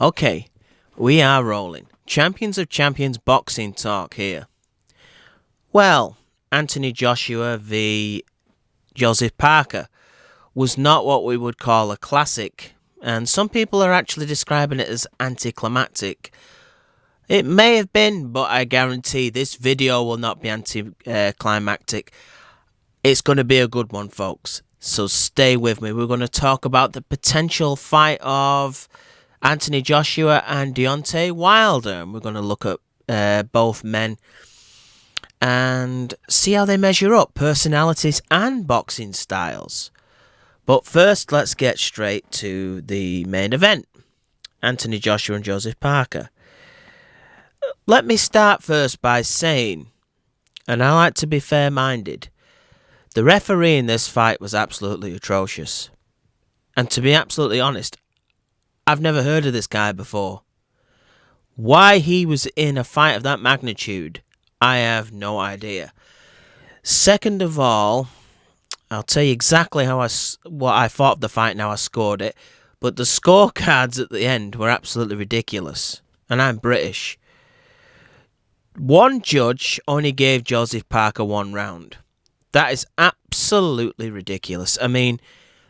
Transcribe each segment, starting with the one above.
Okay, we are rolling. Champions of Champions boxing talk here. Well, Anthony Joshua v. Joseph Parker was not what we would call a classic, and some people are actually describing it as anticlimactic. It may have been, but I guarantee this video will not be anticlimactic. It's going to be a good one, folks. So stay with me. We're going to talk about the potential fight of Anthony Joshua and Deontay Wilder. And we're going to look at both men and see how they measure up, personalities and boxing styles. But first, let's get straight to the main event. Anthony Joshua and Joseph Parker. Let me start first by saying, and I like to be fair-minded, the referee in this fight was absolutely atrocious. And to be absolutely honest, I've never heard of this guy before. Why he was in a fight of that magnitude, I have no idea. Second of all, I'll tell you exactly what I thought of the fight and how I scored it, but the scorecards at the end were absolutely ridiculous. And I'm British. One judge only gave Joseph Parker one round. That is absolutely ridiculous. I mean,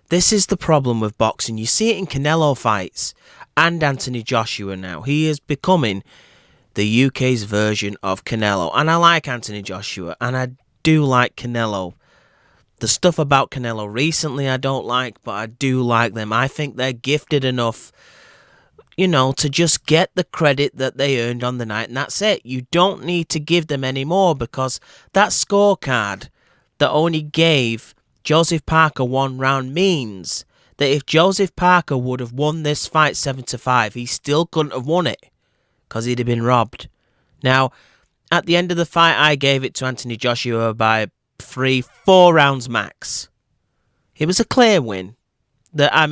this is the problem with boxing. You see it in Canelo fights and Anthony Joshua now. He is becoming the UK's version of Canelo. And I like Anthony Joshua, and I do like Canelo. The stuff about Canelo recently I don't like, but I do like them. I think they're gifted enough, to just get the credit that they earned on the night, and that's it. You don't need to give them any more, because that scorecard that only gave Joseph Parker one round means that if Joseph Parker would have won this fight 7-5, he still couldn't have won it because he'd have been robbed. Now, at the end of the fight, I gave it to Anthony Joshua by 3-4 rounds max. It was a clear win. I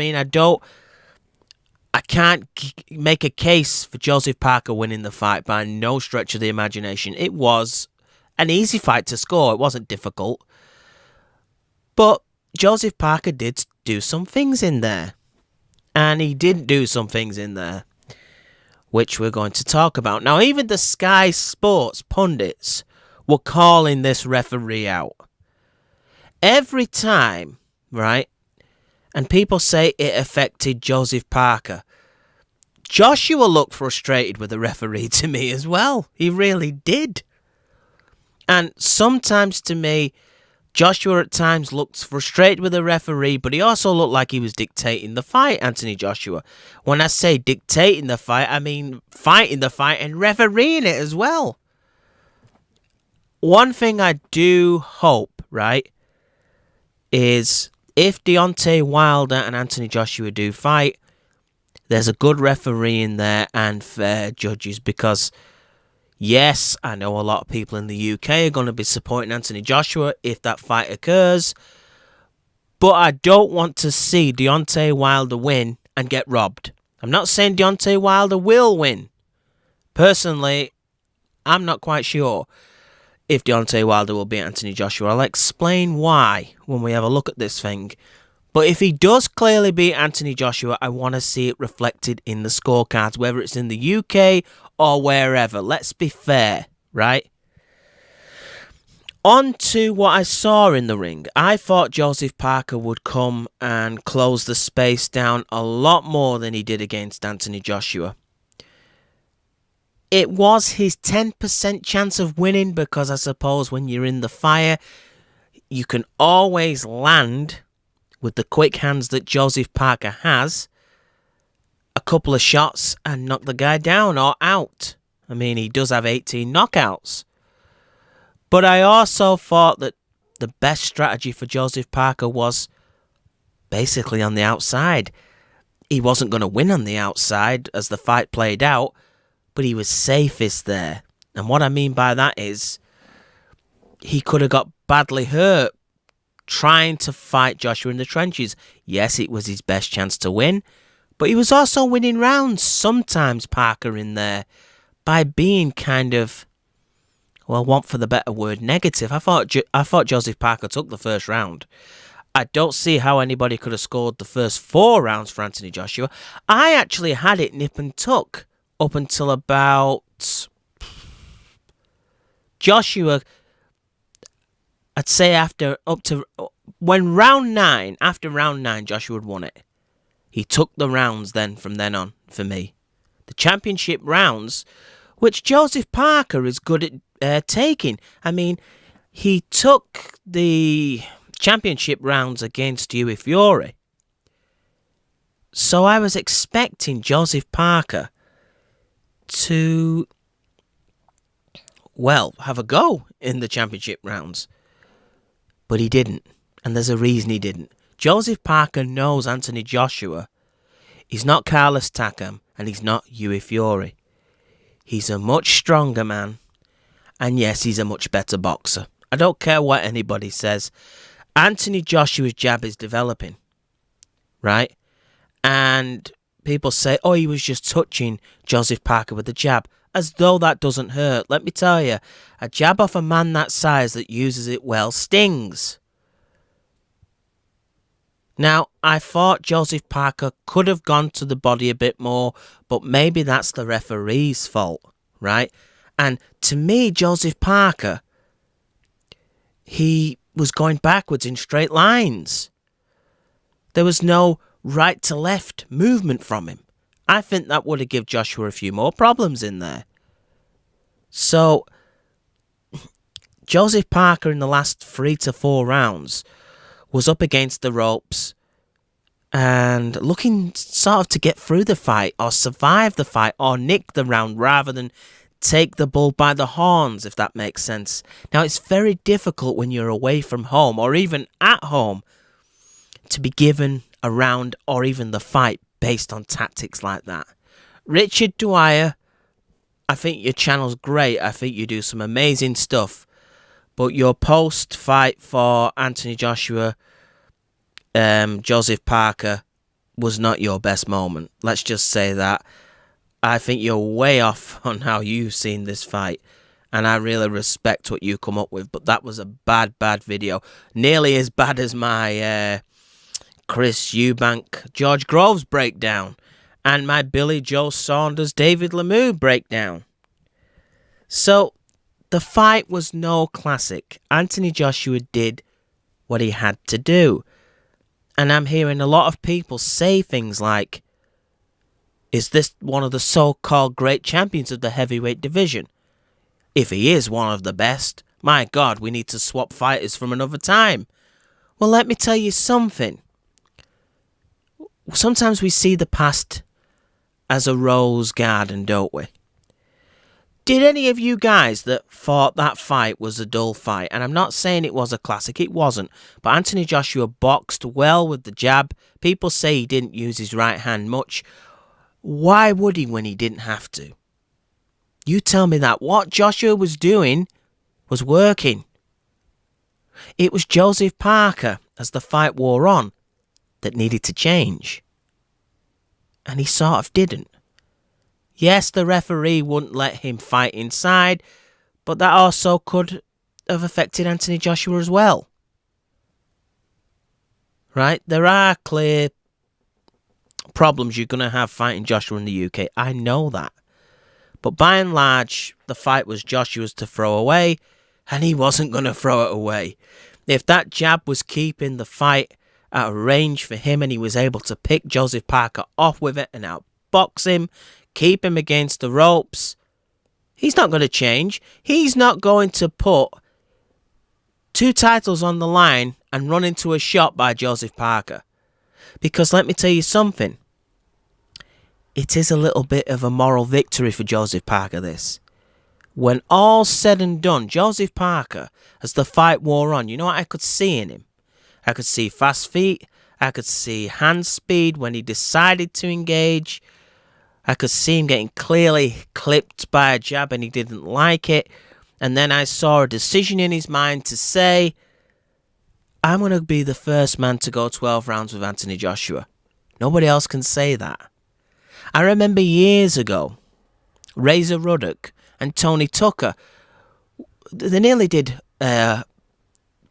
can't make a case for Joseph Parker winning the fight by no stretch of the imagination. It was an easy fight to score. It wasn't difficult. But Joseph Parker did do some things in there. And he didn't do some things in there, which we're going to talk about. Now, even the Sky Sports pundits were calling this referee out. Every time, right? And people say it affected Joseph Parker. Joshua looked frustrated with the referee to me as well. He really did. And sometimes to me, Joshua at times looked frustrated with the referee, but he also looked like he was dictating the fight, Anthony Joshua. When I say dictating the fight, I mean fighting the fight and refereeing it as well. One thing I do hope, right, is if Deontay Wilder and Anthony Joshua do fight, there's a good referee in there and fair judges, because yes, I know a lot of people in the UK are going to be supporting Anthony Joshua if that fight occurs, but I don't want to see Deontay Wilder win and get robbed. I'm not saying Deontay Wilder will win. Personally, I'm not quite sure if Deontay Wilder will beat Anthony Joshua. I'll explain why when we have a look at this thing. But if he does clearly beat Anthony Joshua, I want to see it reflected in the scorecards, whether it's in the UK or wherever. Let's be fair, right? On to what I saw in the ring. I thought Joseph Parker would come and close the space down a lot more than he did against Anthony Joshua. It was his 10% chance of winning, because I suppose when you're in the fire, you can always land with the quick hands that Joseph Parker has, a couple of shots and knock the guy down or out. I mean, he does have 18 knockouts. But I also thought that the best strategy for Joseph Parker was basically on the outside. He wasn't going to win on the outside as the fight played out, but he was safest there. And what I mean by that is he could have got badly hurt trying to fight Joshua in the trenches. Yes, it was his best chance to win, but he was also winning rounds, sometimes Parker in there, by being kind of, well, want for the better word, negative. I thought Joseph Parker took the first round. I don't see how anybody could have scored the first 4 rounds for Anthony Joshua. I actually had it nip and tuck up until about Joshua. I'd say after round 9, Joshua had won it. He took the rounds then from then on for me. The championship rounds, which Joseph Parker is good at taking. I mean, he took the championship rounds against Hughie Fury. So I was expecting Joseph Parker to, well, have a go in the championship rounds. But he didn't. And there's a reason he didn't. Joseph Parker knows Anthony Joshua. He's not Carlos Takam and he's not Hughie Fury. He's a much stronger man. And yes, he's a much better boxer. I don't care what anybody says. Anthony Joshua's jab is developing. Right? And people say, oh, he was just touching Joseph Parker with the jab. As though that doesn't hurt. Let me tell you, a jab off a man that size that uses it well stings. Now, I thought Joseph Parker could have gone to the body a bit more, but maybe that's the referee's fault, right? And to me, Joseph Parker, he was going backwards in straight lines. There was no right to left movement from him. I think that would have given Joshua a few more problems in there. So, Joseph Parker in the last 3 to 4 rounds was up against the ropes and looking sort of to get through the fight or survive the fight or nick the round rather than take the bull by the horns, if that makes sense. Now, it's very difficult when you're away from home or even at home to be given a round or even the fight based on tactics like that. Richard Dwyer, I think your channel's great. I think you do some amazing stuff. But your post-fight for Anthony Joshua, Joseph Parker, was not your best moment. Let's just say that. I think you're way off on how you've seen this fight. And I really respect what you come up with. But that was a bad, bad video. Nearly as bad as my Chris Eubank, George Groves breakdown. And my Billy Joe Saunders, David Lemieux breakdown. So, the fight was no classic. Anthony Joshua did what he had to do. And I'm hearing a lot of people say things like, is this one of the so-called great champions of the heavyweight division? If he is one of the best, my God, we need to swap fighters from another time. Well, let me tell you something. Sometimes we see the past as a rose garden, don't we? Did any of you guys that thought that fight was a dull fight, and I'm not saying it was a classic, it wasn't, but Anthony Joshua boxed well with the jab. People say he didn't use his right hand much. Why would he when he didn't have to? You tell me that. What Joshua was doing was working. It was Joseph Parker, as the fight wore on, that needed to change. And he sort of didn't. Yes, the referee wouldn't let him fight inside, but that also could have affected Anthony Joshua as well. Right? There are clear problems you're going to have fighting Joshua in the UK. I know that. But by and large, the fight was Joshua's to throw away, and he wasn't going to throw it away. If that jab was keeping the fight at a range for him and he was able to pick Joseph Parker off with it and outbox him, keep him against the ropes, he's not going to change. He's not going to put 2 titles on the line and run into a shot by Joseph Parker. Because let me tell you something. It is a little bit of a moral victory for Joseph Parker, this. When all's said and done, Joseph Parker, as the fight wore on, you know what I could see in him? I could see fast feet. I could see hand speed when he decided to engage. I could see him getting clearly clipped by a jab and he didn't like it. And then I saw a decision in his mind to say, I'm going to be the first man to go 12 rounds with Anthony Joshua. Nobody else can say that. I remember years ago, Razor Ruddock and Tony Tucker, they nearly did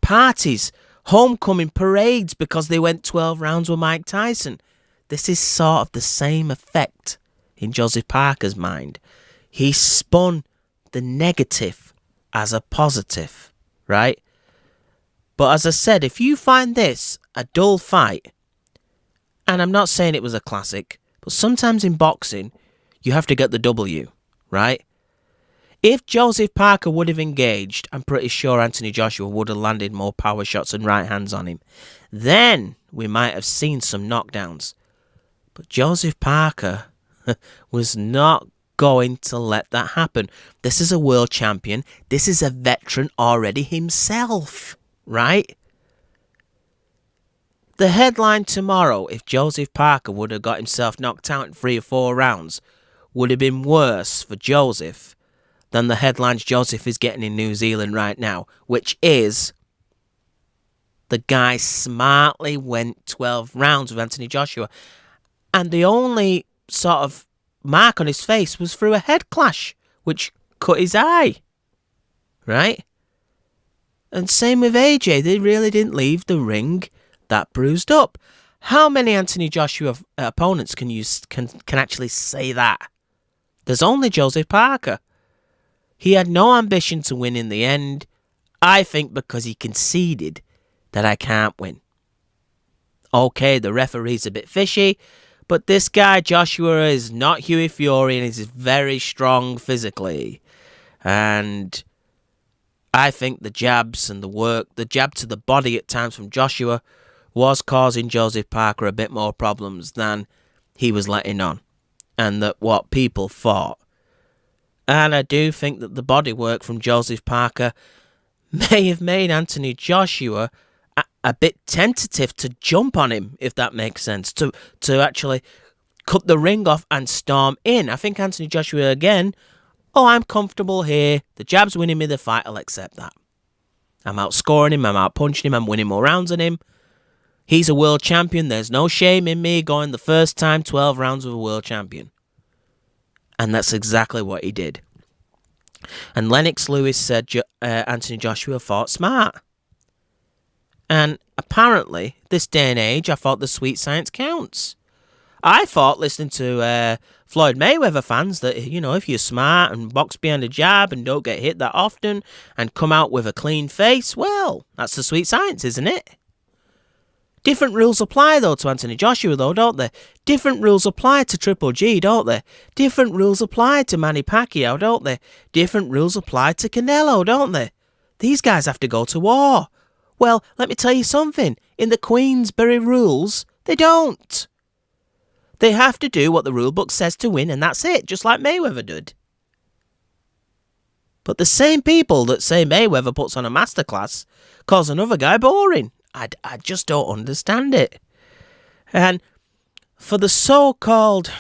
parties homecoming parades because they went 12 rounds with Mike Tyson. This is sort of the same effect in Joseph Parker's mind. He spun the negative as a positive, right? But as I said, if you find this a dull fight, and I'm not saying it was a classic, but sometimes in boxing, you have to get the W, right? If Joseph Parker would have engaged, I'm pretty sure Anthony Joshua would have landed more power shots and right hands on him. Then we might have seen some knockdowns. But Joseph Parker was not going to let that happen. This is a world champion. This is a veteran already himself, right? The headline tomorrow, if Joseph Parker would have got himself knocked out in 3 or 4 rounds, would have been worse for Joseph than the headlines Joseph is getting in New Zealand right now, which is the guy smartly went 12 rounds with Anthony Joshua. And the only sort of mark on his face was through a head clash, which cut his eye. Right? And same with AJ. They really didn't leave the ring that bruised up. How many Anthony Joshua opponents can actually say that? There's only Joseph Parker. He had no ambition to win in the end, I think because he conceded that I can't win. Okay, the referee's a bit fishy, but this guy, Joshua, is not Hughie Fury and he's very strong physically. And I think the jabs and the jab to the body at times from Joshua was causing Joseph Parker a bit more problems than he was letting on. And that what people thought. And I do think that the bodywork from Joseph Parker may have made Anthony Joshua a bit tentative to jump on him, if that makes sense, to actually cut the ring off and storm in. I think Anthony Joshua, again, I'm comfortable here. The jab's winning me the fight. I'll accept that. I'm outscoring him. I'm outpunching him. I'm winning more rounds than him. He's a world champion. There's no shame in me going the first time 12 rounds with a world champion. And that's exactly what he did. And Lennox Lewis said Anthony Joshua fought smart. And apparently, this day and age, I thought the sweet science counts. I thought, listening to Floyd Mayweather fans, that, if you're smart and box behind a jab and don't get hit that often and come out with a clean face, well, that's the sweet science, isn't it? Different rules apply, though, to Anthony Joshua, though, don't they? Different rules apply to Triple G, don't they? Different rules apply to Manny Pacquiao, don't they? Different rules apply to Canelo, don't they? These guys have to go to war. Well, let me tell you something. In the Queensberry rules, they don't. They have to do what the rule book says to win, and that's it, just like Mayweather did. But the same people that say Mayweather puts on a masterclass calls another guy boring. I just don't understand it. And for the so-called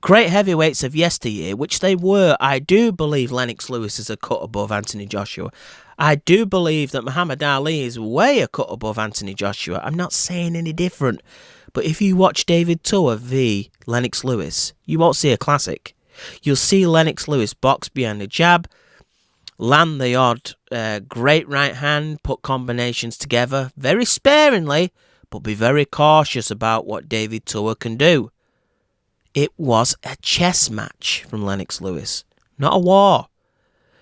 great heavyweights of yesteryear, which they were, I do believe Lennox Lewis is a cut above Anthony Joshua. I do believe that Muhammad Ali is way a cut above Anthony Joshua. I'm not saying any different. But if you watch David Tua v Lennox Lewis, you won't see a classic. You'll see Lennox Lewis box behind a jab, land the odd great right hand, put combinations together very sparingly, but be very cautious about what David Tua can do. It was a chess match from Lennox Lewis, not a war.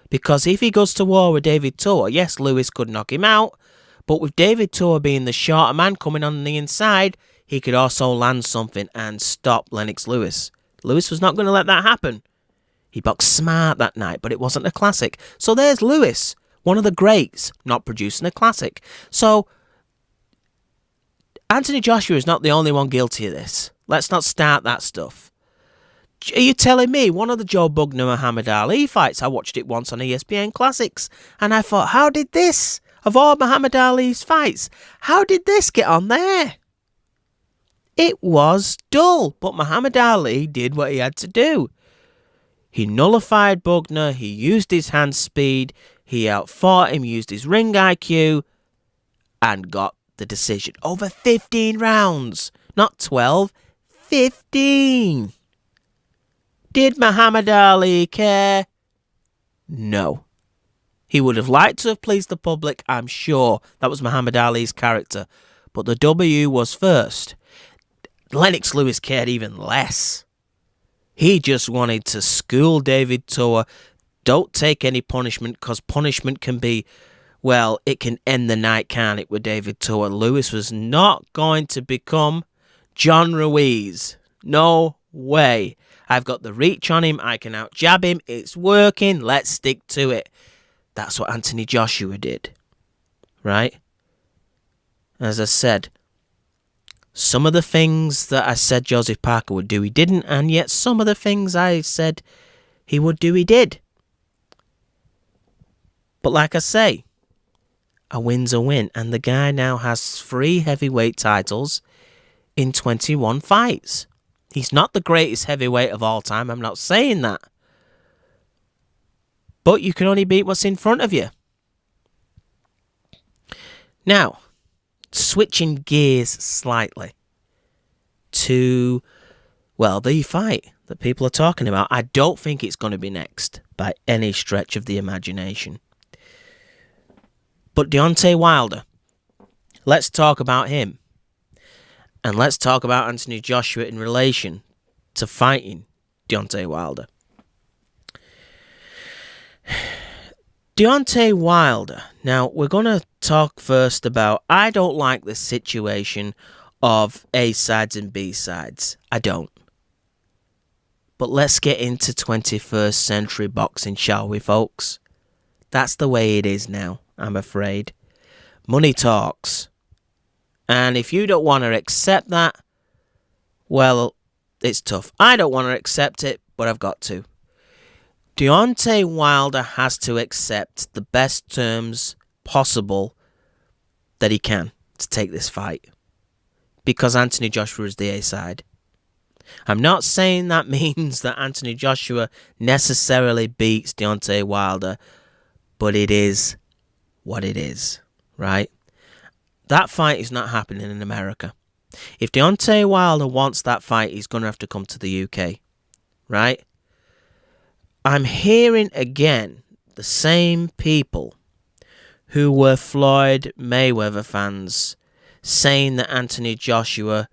Because if he goes to war with David Tua, yes, Lewis could knock him out, but with David Tua being the shorter man coming on the inside, he could also land something and stop Lennox Lewis. Lewis was not going to let that happen. He boxed smart that night, but it wasn't a classic. So there's Lewis, one of the greats, not producing a classic. So Anthony Joshua is not the only one guilty of this. Let's not start that stuff. Are you telling me one of the Joe Bugner Muhammad Ali fights, I watched it once on ESPN Classics, and I thought, how did this, of all Muhammad Ali's fights, how did this get on there? It was dull, but Muhammad Ali did what he had to do. He nullified Bugner, he used his hand speed, he outfought him, used his ring IQ, and got the decision. Over 15 rounds. Not 12, 15. Did Muhammad Ali care? No. He would have liked to have pleased the public, I'm sure. That was Muhammad Ali's character. But the W was first. Lennox Lewis cared even less. He just wanted to school David Tua. Don't take any punishment, because punishment can be, well, it can end the night, can't it, with David Tua. Lewis was not going to become John Ruiz. No way. I've got the reach on him. I can out-jab him. It's working. Let's stick to it. That's what Anthony Joshua did. Right? As I said, some of the things that I said Joseph Parker would do, he didn't. And yet some of the things I said he would do, he did. But like I say, a win's a win. And the guy now has 3 heavyweight titles in 21 fights. He's not the greatest heavyweight of all time. I'm not saying that. But you can only beat what's in front of you. Now, switching gears slightly to, well, the fight that people are talking about. I don't think it's going to be next by any stretch of the imagination. But Deontay Wilder, let's talk about him. And let's talk about Anthony Joshua in relation to fighting Deontay Wilder. Deontay Wilder. Now, we're going to talk first about, I don't like the situation of A sides and B sides. I don't. But let's get into 21st century boxing, shall we, folks? That's the way it is now, I'm afraid. Money talks. And if you don't want to accept that, well, it's tough. I don't want to accept it, but I've got to. Deontay Wilder has to accept the best terms possible that he can to take this fight. Because Anthony Joshua is the A side. I'm not saying that means that Anthony Joshua necessarily beats Deontay Wilder, but it is what it is, right? That fight is not happening in America. If Deontay Wilder wants that fight, he's going to have to come to the UK, right? I'm hearing again the same people who were Floyd Mayweather fans saying that Anthony Joshua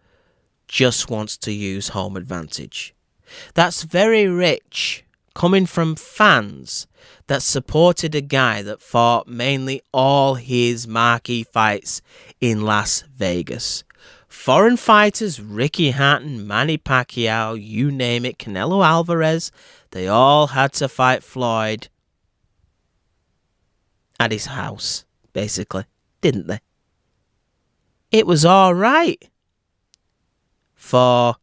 just wants to use home advantage. That's very rich, coming from fans that supported a guy that fought mainly all his marquee fights in Las Vegas. Foreign fighters, Ricky Hatton, Manny Pacquiao, you name it, Canelo Alvarez, they all had to fight Floyd at his house, basically, didn't they? It was all right for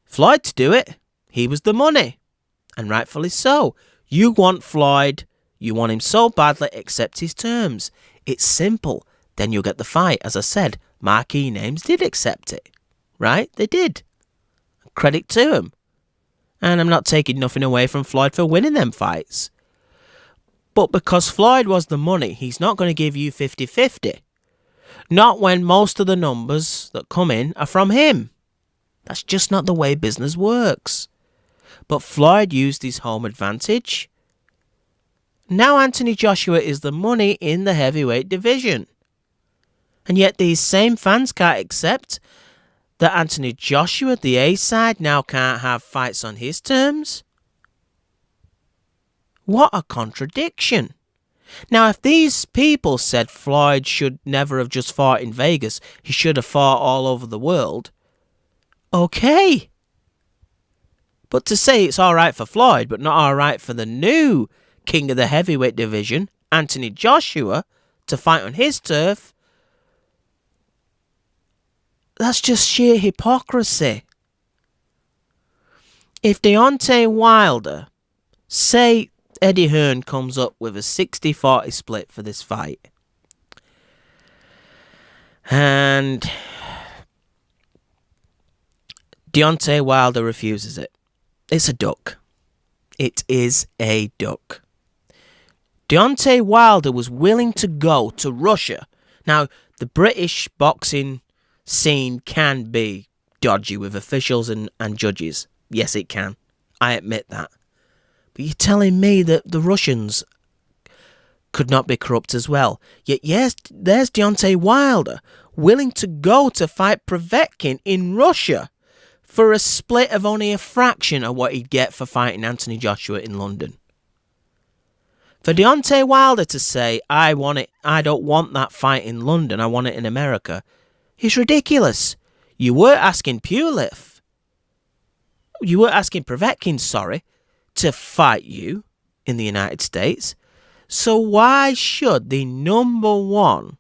Floyd to do it. He was the money, and rightfully so. You want Floyd, you want him so badly, accept his terms. It's simple. Then you'll get the fight. As I said, marquee names did accept it, right? They did. Credit to him. And I'm not taking nothing away from Floyd for winning them fights. But because Floyd was the money, he's not going to give you 50-50. Not when most of the numbers that come in are from him. That's just not the way business works. But Floyd used his home advantage. Now Anthony Joshua is the money in the heavyweight division. And yet these same fans can't accept that Anthony Joshua, the A side, now can't have fights on his terms. What a contradiction. Now, if these people said Floyd should never have just fought in Vegas, he should have fought all over the world, okay. But to say it's all right for Floyd, but not all right for the new king of the heavyweight division, Anthony Joshua, to fight on his turf, that's just sheer hypocrisy. If Deontay Wilder, say Eddie Hearn comes up with a 60-40 split for this fight, and Deontay Wilder refuses it, it's a duck. It is a duck. Deontay Wilder was willing to go to Russia. Now, the British boxing scene can be dodgy with officials and judges. Yes, it can. I admit that. But you're telling me that the Russians could not be corrupt as well. Yet yes, there's Deontay Wilder willing to go to fight Povetkin in Russia for a split of only a fraction of what he'd get for fighting Anthony Joshua in London. For Deontay Wilder to say, I don't want that fight in London, I want it in America, is ridiculous. You were asking Povetkin, to fight you in the United States. So why should the number one,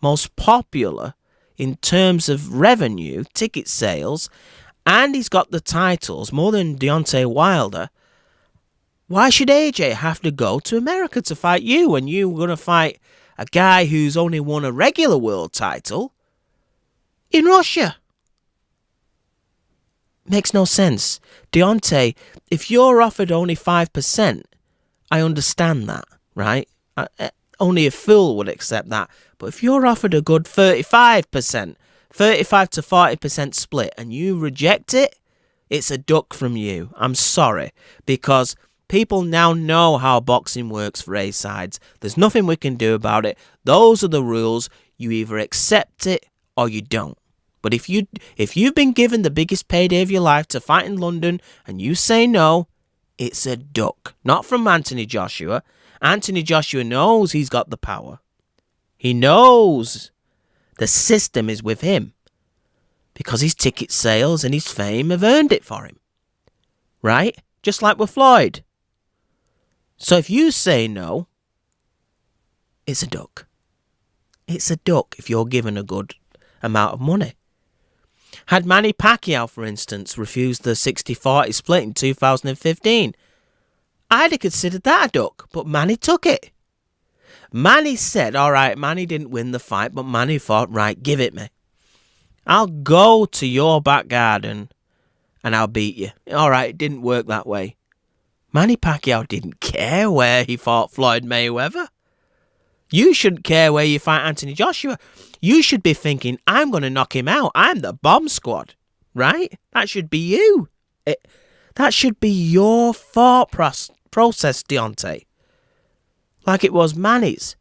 most popular in terms of revenue, ticket sales, and he's got the titles more than Deontay Wilder, why should AJ have to go to America to fight you when you're going to fight a guy who's only won a regular world title in Russia? Makes no sense. Deontay, if you're offered only 5%, I understand that, right? Only a fool would accept that. But if you're offered a good 35%, 35 to 40% split, and you reject it, it's a duck from you. I'm sorry. Because people now know how boxing works for A-sides. There's nothing we can do about it. Those are the rules. You either accept it or you don't. But if you've been given the biggest payday of your life to fight in London and you say no, it's a duck. Not from Anthony Joshua. Anthony Joshua knows he's got the power. He knows the system is with him because his ticket sales and his fame have earned it for him. Right? Just like with Floyd. So if you say no, it's a duck. It's a duck if you're given a good amount of money. Had Manny Pacquiao, for instance, refused the 60-40 split in 2015, I'd have considered that a duck, but Manny took it. Manny said, all right, Manny didn't win the fight, but Manny thought, right, give it me. I'll go to your back garden and I'll beat you. All right, it didn't work that way. Manny Pacquiao didn't care where he fought Floyd Mayweather. You shouldn't care where you fight Anthony Joshua. You should be thinking, I'm going to knock him out. I'm the bomb squad, right? That should be you. That should be your thought process, Deontay. Like it was Manny's.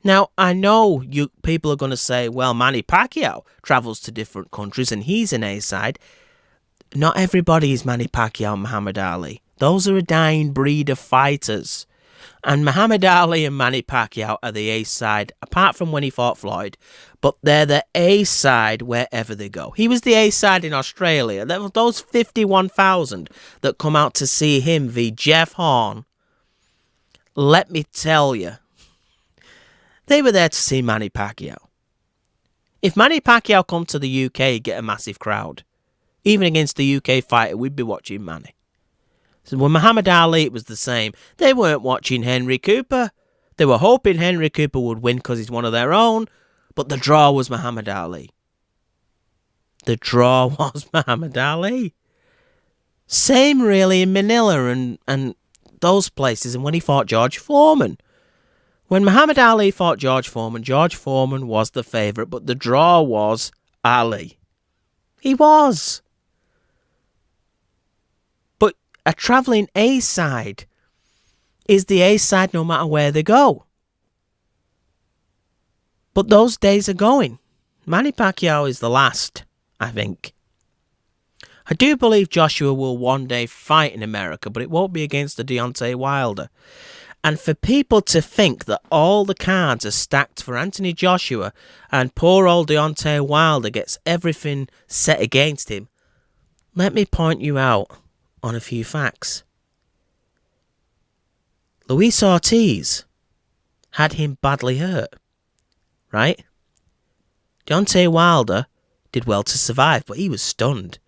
Now, I know people are going to say, well, Manny Pacquiao travels to different countries and he's an A-side. Not everybody is Manny Pacquiao and Muhammad Ali. Those are a dying breed of fighters. And Muhammad Ali and Manny Pacquiao are the A-side, apart from when he fought Floyd. But they're the A-side wherever they go. He was the A-side in Australia. There were those 51,000 that come out to see him v. Jeff Horn. Let me tell you, they were there to see Manny Pacquiao. If Manny Pacquiao come to the UK, he'd get a massive crowd. Even against the UK fighter, we'd be watching Manny. So with Muhammad Ali, it was the same. They weren't watching Henry Cooper. They were hoping Henry Cooper would win because he's one of their own. But the draw was Muhammad Ali. The draw was Muhammad Ali. Same really in Manila and those places. And when he fought George Foreman. When Muhammad Ali fought George Foreman was the favourite. But the draw was Ali. He was. A travelling A-side is the A-side no matter where they go. But those days are going. Manny Pacquiao is the last, I think. I do believe Joshua will one day fight in America, but it won't be against the Deontay Wilder. And for people to think that all the cards are stacked for Anthony Joshua and poor old Deontay Wilder gets everything set against him, let me point you out on a few facts. Luis Ortiz had him badly hurt, right? Deontay Wilder did well to survive, but he was stunned.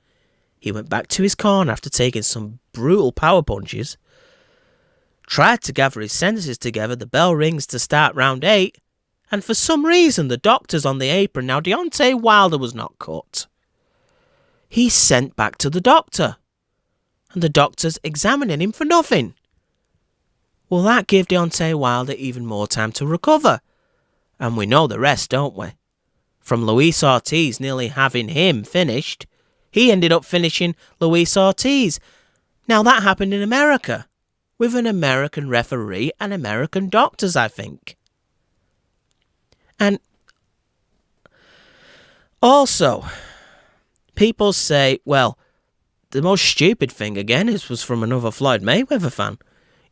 He went back to his corner after taking some brutal power punches, tried to gather his senses together, the bell rings to start round 8, and for some reason the doctor's on the apron. Now Deontay Wilder was not cut. He's sent back to the doctor. And the doctor's examining him for nothing. Well, that gave Deontay Wilder even more time to recover. And we know the rest, don't we? From Luis Ortiz nearly having him finished, he ended up finishing Luis Ortiz. Now, that happened in America, with an American referee and American doctors, I think. And also, people say, well, the most stupid thing, again, was from another Floyd Mayweather fan.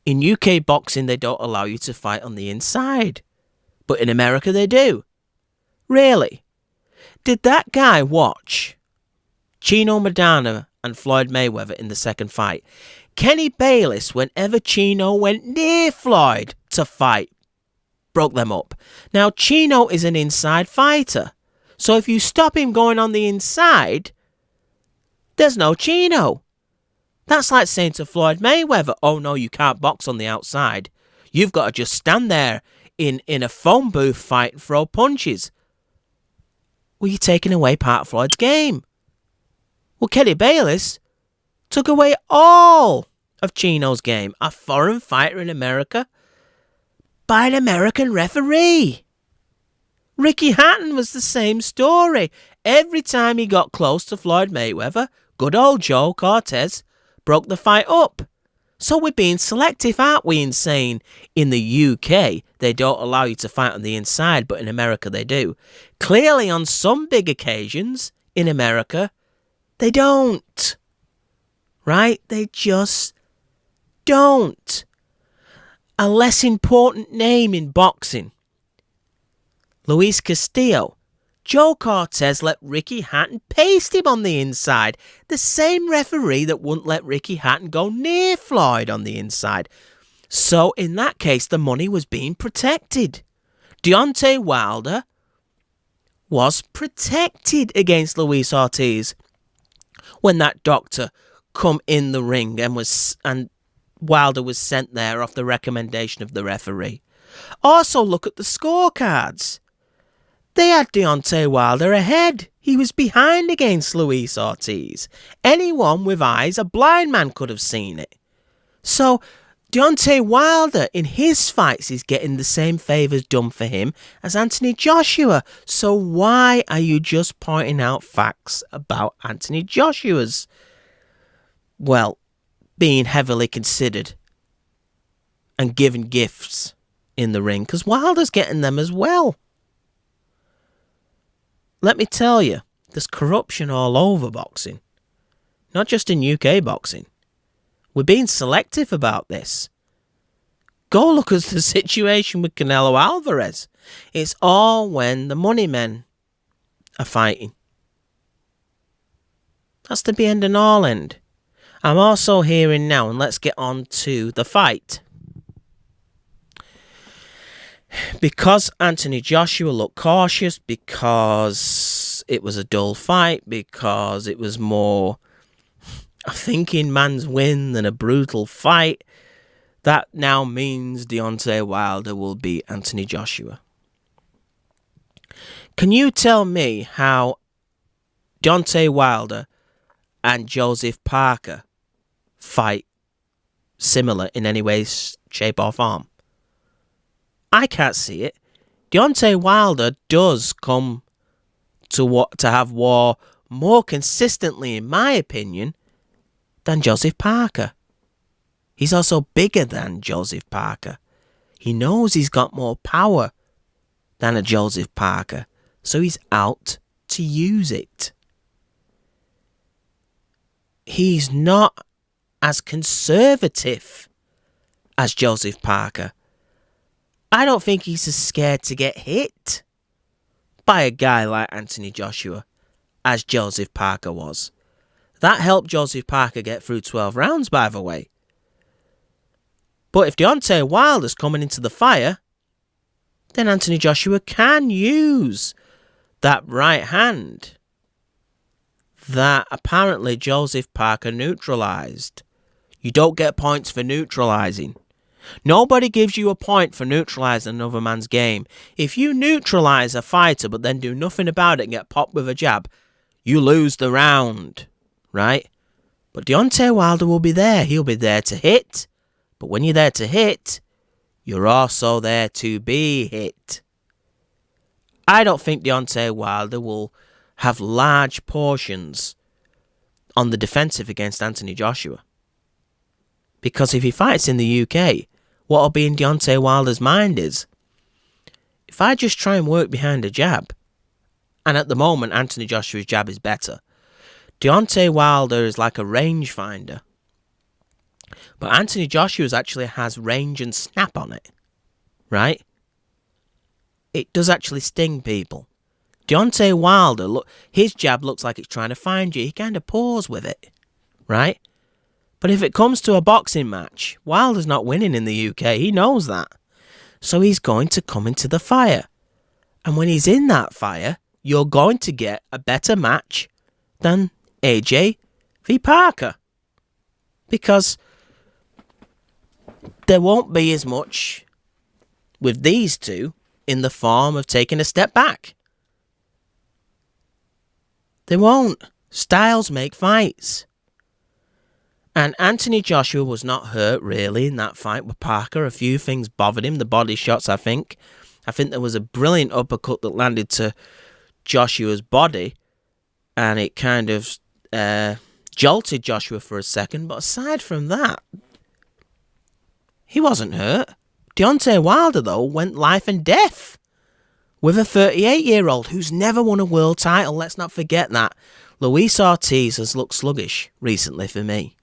In UK boxing, they don't allow you to fight on the inside. But in America, they do. Really? Did that guy watch Chino Maidana and Floyd Mayweather in the second fight? Kenny Bayless, whenever Chino went near Floyd to fight, broke them up. Now, Chino is an inside fighter. So if you stop him going on the inside, there's no Chino. That's like saying to Floyd Mayweather, oh no, you can't box on the outside. You've got to just stand there in a phone booth fight and throw punches. Well, you're taking away part of Floyd's game. Well, Kenny Bayless took away all of Chino's game. A foreign fighter in America by an American referee. Ricky Hatton was the same story. Every time he got close to Floyd Mayweather, good old Joe Cortez broke the fight up. So we're being selective, aren't we, in saying in the UK they don't allow you to fight on the inside, but in America they do. Clearly on some big occasions in America, they don't. Right? They just don't. A less important name in boxing, Luis Castillo. Joe Cortez let Ricky Hatton paste him on the inside. The same referee that wouldn't let Ricky Hatton go near Floyd on the inside. So in that case, the money was being protected. Deontay Wilder was protected against Luis Ortiz when that doctor come in the ring and Wilder was sent there off the recommendation of the referee. Also, look at the scorecards. They had Deontay Wilder ahead. He was behind against Luis Ortiz. Anyone with eyes, a blind man could have seen it. So, Deontay Wilder in his fights is getting the same favours done for him as Anthony Joshua. So why are you just pointing out facts about Anthony Joshua's, well, being heavily considered and given gifts in the ring? Because Wilder's getting them as well. Let me tell you, there's corruption all over boxing. Not just in UK boxing. We're being selective about this. Go look at the situation with Canelo Alvarez. It's all when the money men are fighting. That's the be end and all end. I'm also hearing now, and let's get on to the fight. Because Anthony Joshua looked cautious, because it was a dull fight, because it was more a thinking man's win than a brutal fight, that now means Deontay Wilder will beat Anthony Joshua. Can you tell me how Deontay Wilder and Joseph Parker fight similar in any way, shape or form? I can't see it. Deontay Wilder does come to have war more consistently, in my opinion, than Joseph Parker. He's also bigger than Joseph Parker. He knows he's got more power than a Joseph Parker, so he's out to use it. He's not as conservative as Joseph Parker. I don't think he's as scared to get hit by a guy like Anthony Joshua as Joseph Parker was. That helped Joseph Parker get through 12 rounds, by the way. But if Deontay Wilder's coming into the fire, then Anthony Joshua can use that right hand that apparently Joseph Parker neutralised. You don't get points for neutralising. Nobody gives you a point for neutralising another man's game. If you neutralise a fighter but then do nothing about it and get popped with a jab, you lose the round, right? But Deontay Wilder will be there. He'll be there to hit. But when you're there to hit, you're also there to be hit. I don't think Deontay Wilder will have large portions on the defensive against Anthony Joshua. Because if he fights in the UK, what'll be in Deontay Wilder's mind is, if I just try and work behind a jab, and at the moment Anthony Joshua's jab is better, Deontay Wilder is like a rangefinder. But Anthony Joshua's actually has range and snap on it, right? It does actually sting people. Deontay Wilder, look, his jab looks like it's trying to find you. He kind of paws with it, right? But if it comes to a boxing match, Wilder's not winning in the UK. He knows that. So he's going to come into the fire. And when he's in that fire, you're going to get a better match than AJ v Parker. Because there won't be as much with these two in the form of taking a step back. They won't. Styles make fights. And Anthony Joshua was not hurt, really, in that fight with Parker. A few things bothered him. The body shots, I think. I think there was a brilliant uppercut that landed to Joshua's body. And it kind of jolted Joshua for a second. But aside from that, he wasn't hurt. Deontay Wilder, though, went life and death with a 38-year-old who's never won a world title. Let's not forget that. Luis Ortiz has looked sluggish recently for me.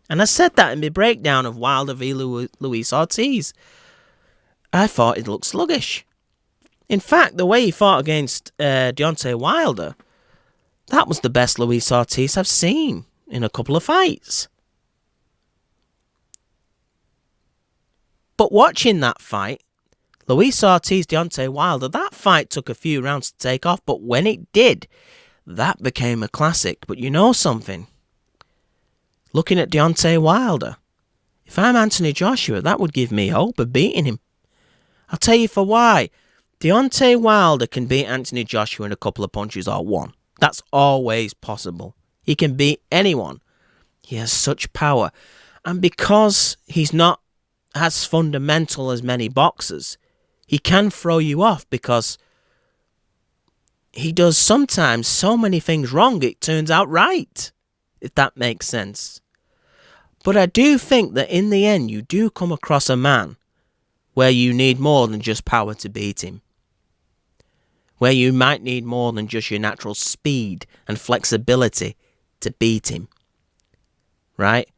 And I said that in my breakdown of Wilder v Luis Ortiz. I thought it looked sluggish. In fact, the way he fought against Deontay Wilder, that was the best Luis Ortiz I've seen in a couple of fights. But watching that fight, Luis Ortiz, Deontay Wilder, that fight took a few rounds to take off, but when it did, that became a classic. But you know something? Looking at Deontay Wilder, if I'm Anthony Joshua, that would give me hope of beating him. I'll tell you for why. Deontay Wilder can beat Anthony Joshua in a couple of punches or one. That's always possible. He can beat anyone. He has such power. And because he's not as fundamental as many boxers, he can throw you off because he does sometimes so many things wrong it turns out right, if that makes sense. But I do think that in the end you do come across a man where you need more than just power to beat him. Where you might need more than just your natural speed and flexibility to beat him. Right?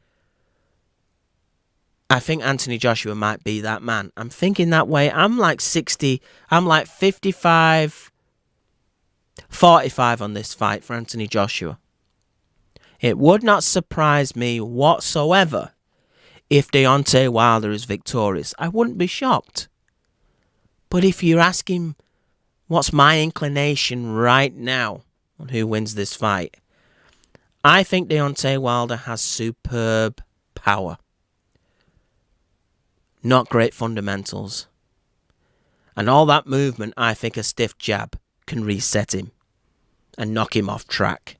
I think Anthony Joshua might be that man. I'm thinking that way. I'm like 55, 45 on this fight for Anthony Joshua. It would not surprise me whatsoever if Deontay Wilder is victorious. I wouldn't be shocked. But if you're asking what's my inclination right now on who wins this fight, I think Deontay Wilder has superb power. Not great fundamentals. And all that movement, I think a stiff jab can reset him and knock him off track.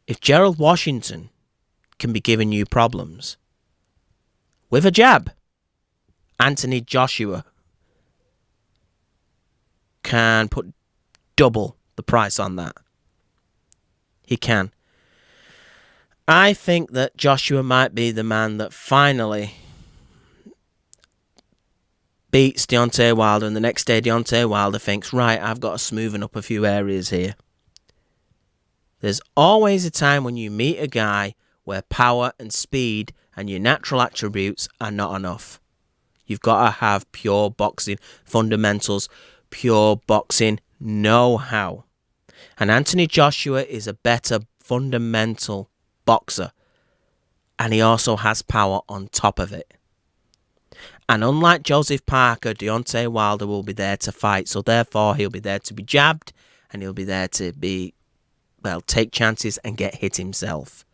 If Gerald Washington can be giving you problems with a jab, Anthony Joshua can put double the price on that. He can. I think that Joshua might be the man that finally beats Deontay Wilder, and the next day Deontay Wilder thinks, right, I've got to smoothen up a few areas here. There's always a time when you meet a guy where power and speed and your natural attributes are not enough. You've got to have pure boxing fundamentals, pure boxing know-how. And Anthony Joshua is a better fundamental boxer. And he also has power on top of it. And unlike Joseph Parker, Deontay Wilder will be there to fight. So therefore, he'll be there to be jabbed. And he'll be there to be, well, take chances and get hit himself.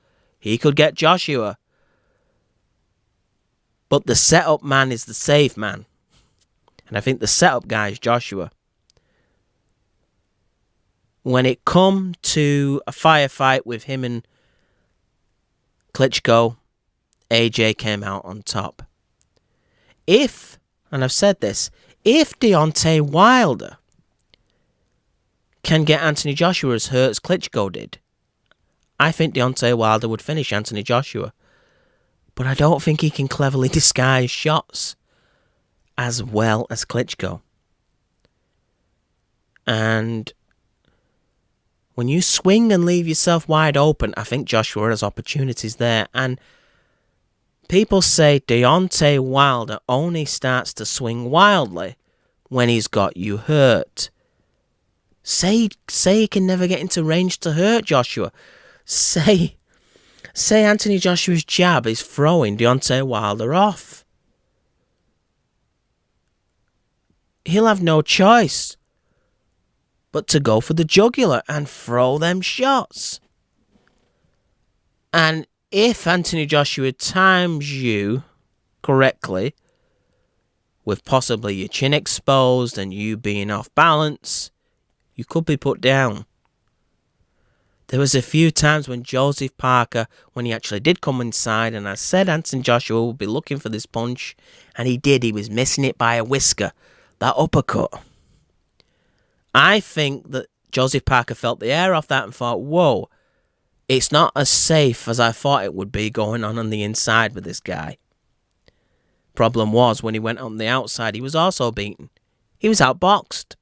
He could get Joshua. But the setup man is the safe man. And I think the setup guy is Joshua. When it come to a firefight with him and Klitschko, AJ came out on top. If, and I've said this, if Deontay Wilder can get Anthony Joshua as hurt as Klitschko did, I think Deontay Wilder would finish Anthony Joshua. But I don't think he can cleverly disguise shots as well as Klitschko. And when you swing and leave yourself wide open, I think Joshua has opportunities there. And people say Deontay Wilder only starts to swing wildly when he's got you hurt. Say he can never get into range to hurt Joshua. Say Anthony Joshua's jab is throwing Deontay Wilder off. He'll have no choice but to go for the jugular and throw them shots. And if Anthony Joshua times you correctly, with possibly your chin exposed and you being off balance, you could be put down. There was a few times when Joseph Parker, when he actually did come inside, and I said Anthony Joshua would be looking for this punch, and he did. He was missing it by a whisker. That uppercut. I think that Joseph Parker felt the air off that and thought, whoa, it's not as safe as I thought it would be going on the inside with this guy. Problem was, when he went on the outside, he was also beaten. He was outboxed.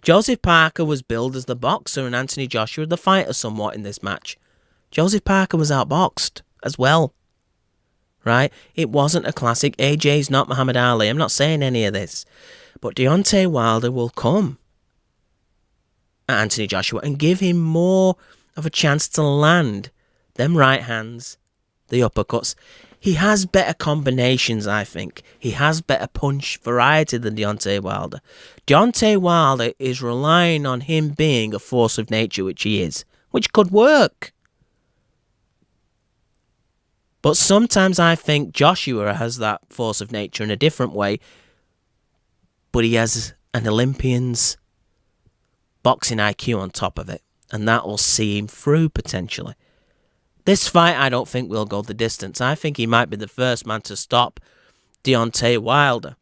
Joseph Parker was billed as the boxer and Anthony Joshua the fighter somewhat in this match. Joseph Parker was outboxed as well. Right? It wasn't a classic. AJ's not Muhammad Ali. I'm not saying any of this. But Deontay Wilder will come at Anthony Joshua and give him more of a chance to land them right hands, the uppercuts. He has better combinations, I think. He has better punch variety than Deontay Wilder. Deontay Wilder is relying on him being a force of nature, which he is, which could work. But sometimes I think Joshua has that force of nature in a different way, but he has an Olympian's boxing IQ on top of it, and that will see him through potentially. This fight, I don't think will go the distance. I think he might be the first man to stop Deontay Wilder.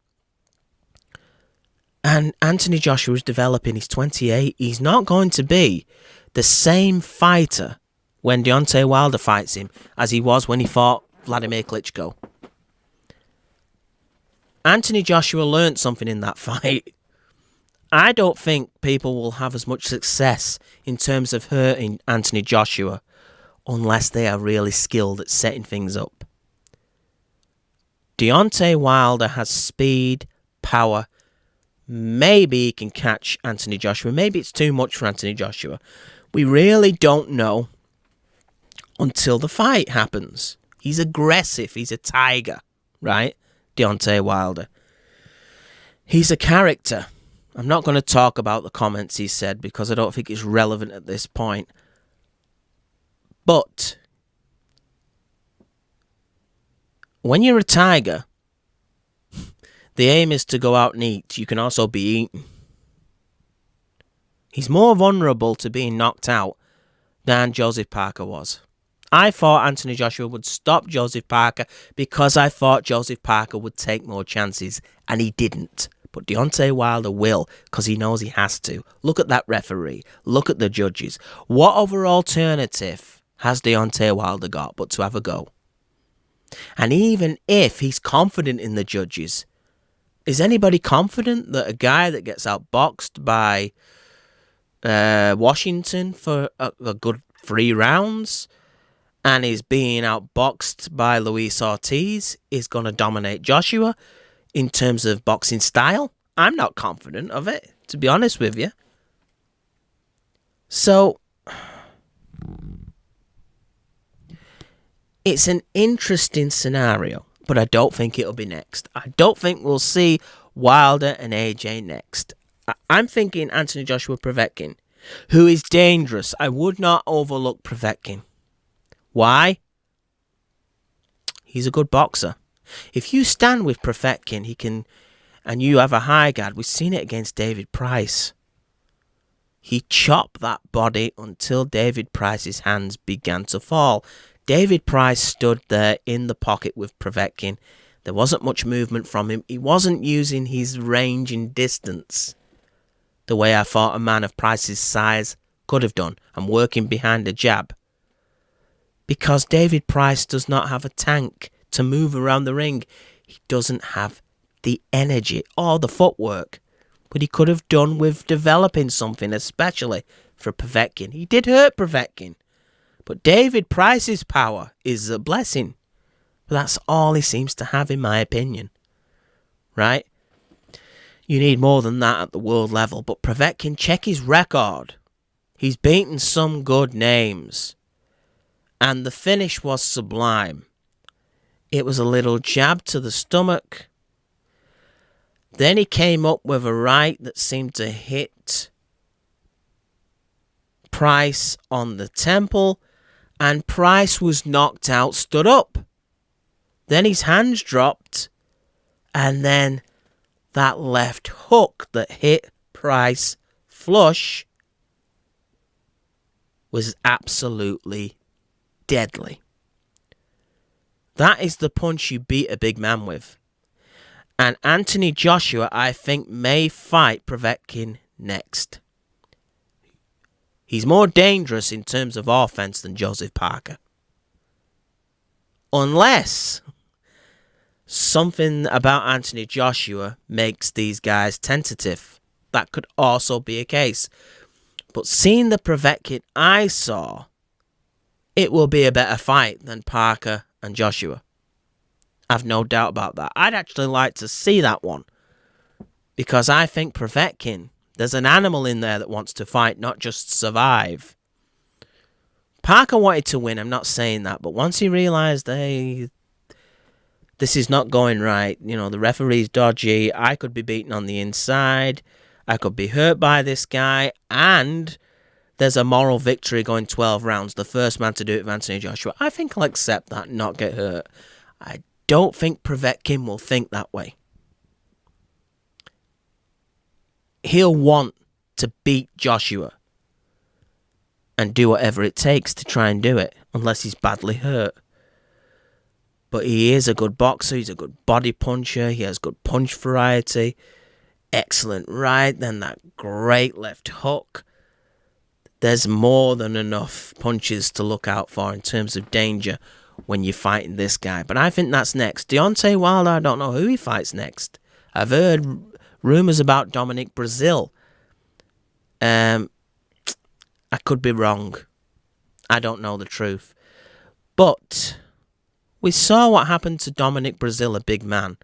And Anthony Joshua is developing. He's 28. He's not going to be the same fighter when Deontay Wilder fights him as he was when he fought Vladimir Klitschko. Anthony Joshua learnt something in that fight. I don't think people will have as much success in terms of hurting Anthony Joshua unless they are really skilled at setting things up. Deontay Wilder has speed, power. Maybe he can catch Anthony Joshua. Maybe it's too much for Anthony Joshua. We really don't know until the fight happens. He's aggressive. He's a tiger, right? Deontay Wilder. He's a character. I'm not going to talk about the comments he said because I don't think it's relevant at this point. But when you're a tiger, the aim is to go out and eat. You can also be eaten. He's more vulnerable to being knocked out than Joseph Parker was. I thought Anthony Joshua would stop Joseph Parker because I thought Joseph Parker would take more chances, and he didn't. But Deontay Wilder will, because he knows he has to. Look at that referee. Look at the judges. What other alternative has Deontay Wilder got but to have a go? And even if he's confident in the judges, is anybody confident that a guy that gets outboxed by Washington for a good 3 rounds and is being outboxed by Luis Ortiz is going to dominate Joshua in terms of boxing style? I'm not confident of it, to be honest with you. So it's an interesting scenario, but I don't think it'll be next. I don't think we'll see Wilder and AJ next. I'm thinking Anthony Joshua Povetkin, who is dangerous. I would not overlook Povetkin. Why? He's a good boxer. If you stand with Povetkin, he can, and you have a high guard. We've seen it against David Price. He chopped that body until David Price's hands began to fall. David Price stood there in the pocket with Povetkin. There wasn't much movement from him. He wasn't using his range and distance the way I thought a man of Price's size could have done, and working behind a jab. Because David Price does not have a tank. to move around the ring. He doesn't have the energy or the footwork. But he could have done with developing something, especially for Povetkin. He did hurt Povetkin. But David Price's power is a blessing. But that's all he seems to have, in my opinion. Right? You need more than that at the world level. But Povetkin, check his record. He's beaten some good names. And the finish was sublime. It was a little jab to the stomach. Then he came up with a right that seemed to hit Price on the temple. And Price was knocked out, stood up. Then his hands dropped. And then that left hook that hit Price flush was absolutely deadly. That is the punch you beat a big man with. And Anthony Joshua, I think, may fight Povetkin next. He's more dangerous in terms of offense than Joseph Parker. Unless something about Anthony Joshua makes these guys tentative. That could also be a case. But seeing the Povetkin I saw, it will be a better fight than Parker and Joshua. I've no doubt about that. I'd actually like to see that one. Because I think Povetkin, there's an animal in there that wants to fight, not just survive. Parker wanted to win, I'm not saying that. But once he realised, hey, this is not going right. You know, the referee's dodgy. I could be beaten on the inside. I could be hurt by this guy. And there's a moral victory going 12 rounds. The first man to do it with Anthony Joshua. I think I'll accept that and not get hurt. I don't think Povetkin will think that way. He'll want to beat Joshua and do whatever it takes to try and do it, unless he's badly hurt. But he is a good boxer, he's a good body puncher, he has good punch variety, excellent right, then that great left hook. There's more than enough punches to look out for in terms of danger when you're fighting this guy. But I think that's next. Deontay Wilder, I don't know who he fights next. I've heard rumours about Dominic Brazil. I could be wrong. I don't know the truth. But we saw what happened to Dominic Brazil, a big man,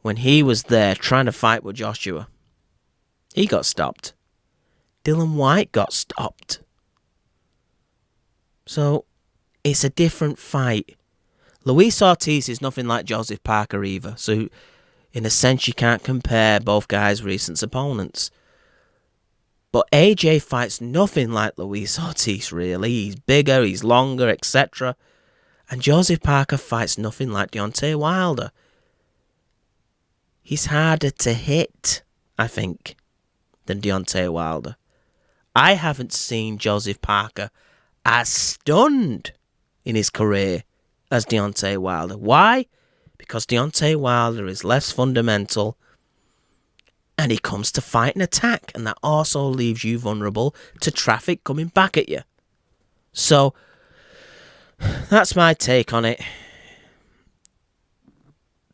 when he was there trying to fight with Joshua. He got stopped. Dylan White got stopped. So it's a different fight. Luis Ortiz is nothing like Joseph Parker either. So in a sense, you can't compare both guys' recent opponents. But AJ fights nothing like Luis Ortiz, really. He's bigger, he's longer, etc. And Joseph Parker fights nothing like Deontay Wilder. He's harder to hit, I think, than Deontay Wilder. I haven't seen Joseph Parker as stunned in his career as Deontay Wilder. Why? Because Deontay Wilder is less fundamental and he comes to fight and attack, and that also leaves you vulnerable to traffic coming back at you. So that's my take on it.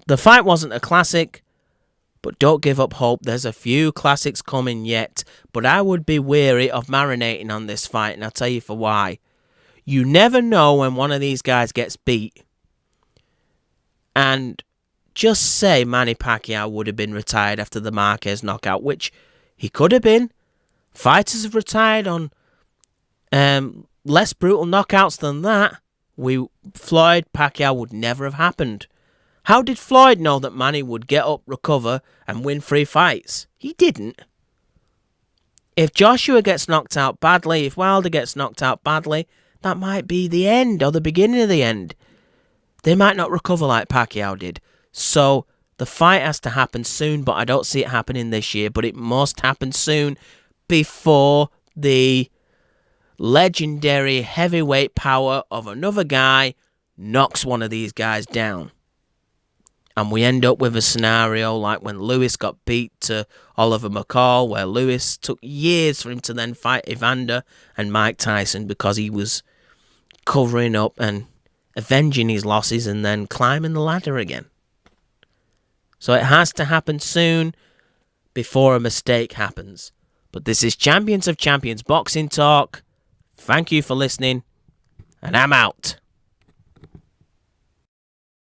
The fight wasn't a classic, but don't give up hope. There's a few classics coming yet, but I would be wary of marinating on this fight, and I'll tell you for why. You never know when one of these guys gets beat. And just say Manny Pacquiao would have been retired after the Marquez knockout, which he could have been. Fighters have retired on less brutal knockouts than that. Floyd Pacquiao would never have happened. How did Floyd know that Manny would get up, recover, and win 3 fights? He didn't. If Joshua gets knocked out badly, if Wilder gets knocked out badly, that might be the end or the beginning of the end. They might not recover like Pacquiao did. So the fight has to happen soon, but I don't see it happening this year. But it must happen soon before the legendary heavyweight power of another guy knocks one of these guys down. And we end up with a scenario like when Lewis got beat to Oliver McCall, where Lewis took years for him to then fight Evander and Mike Tyson because he was covering up and avenging his losses and then climbing the ladder again. So it has to happen soon before a mistake happens. But this is Champions of Champions Boxing Talk. Thank you for listening, and I'm out.